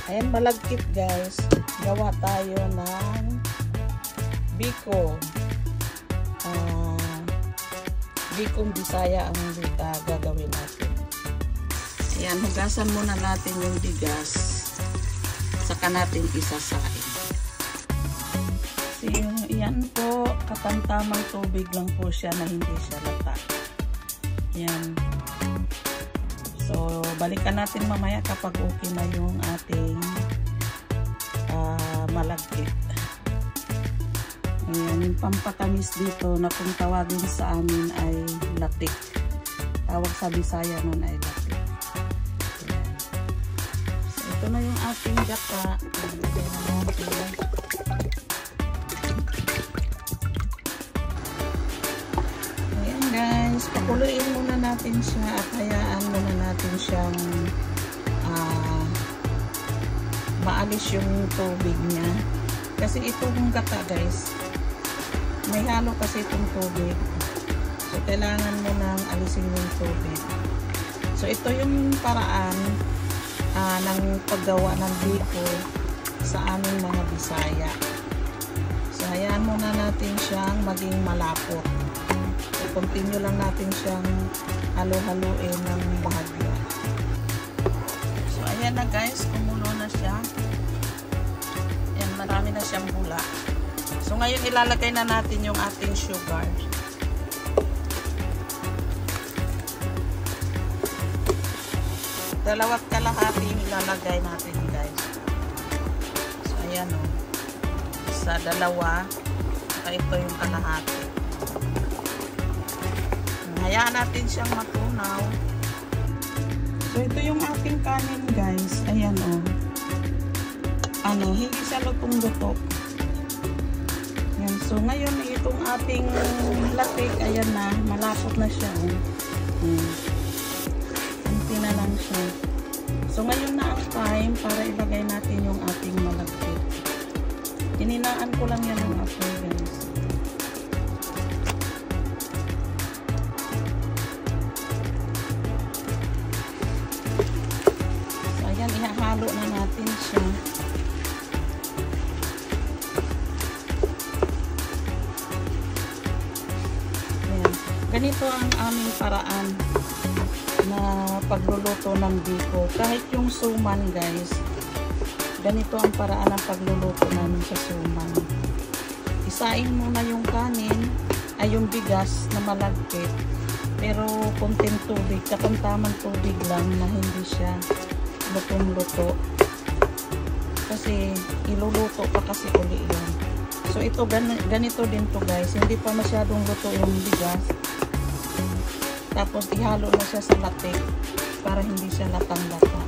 Ayan, malagkit guys. Gawa tayo ng biko. Bikong Bisaya ang gagawin natin. Ayan, hugasan muna natin yung bigas. Saka natin isasain. So, yan po, katamtamang tubig lang po siya na hindi siya lata. Yan. So, balikan natin mamaya kapag okay na yung ating malagkit. Ayan, yung pampatamis dito na kung tawagin sa amin ay latik. Tawag sa Bisaya nun ay latik. Ayan. So, ito na yung ating gata. Ayan guys, pakuluin muna natin siya at hayaan muna natin siyang maalis yung tubig niya. Kasi itong gata guys, may halo kasi itong tubig. So, kailangan mo nang alisin yung tubig. So, ito yung paraan ng paggawa ng biko sa aming mga Bisaya. So, hayaan muna natin siyang maging malapot. So, continue lang natin siyang halo-haluin ng bahagya. So, ayan na guys, kumulo na siya. Ayan, marami na siyang bula. So, ngayon ilalagay na natin yung ating sugar. Dalawat kalahati yung ilalagay natin, guys. So, ayan o. Sa dalawa, saka ito yung kalahati. Hayaan natin siyang matunaw. So, ito yung ating kanin, guys. Ayan o. Hindi siya lutong-luto. So, ngayon, itong ating latik, ayan na, malapot na siya. Kunti na lang siya. So, ngayon na ang time para ilagay natin yung ating malagkit. Hininaan ko lang yan ng apoy, guys. So, ayan, ihahalo na natin siya. Ganito ang aming paraan na pagluluto ng biko. Kahit yung suman guys, ganito ang paraan ng pagluluto namin sa suman. Isain muna yung kanin, ay yung bigas na malagkit. Pero konting tubig, katamtamang tubig lang na hindi siya lutong-luto. Kasi iluluto pa kasi uli yun. So ito, ganito din to guys. Hindi pa masyadong luto yung bigas. Tapos ihalo na siya sa latik para hindi siya latang-lata.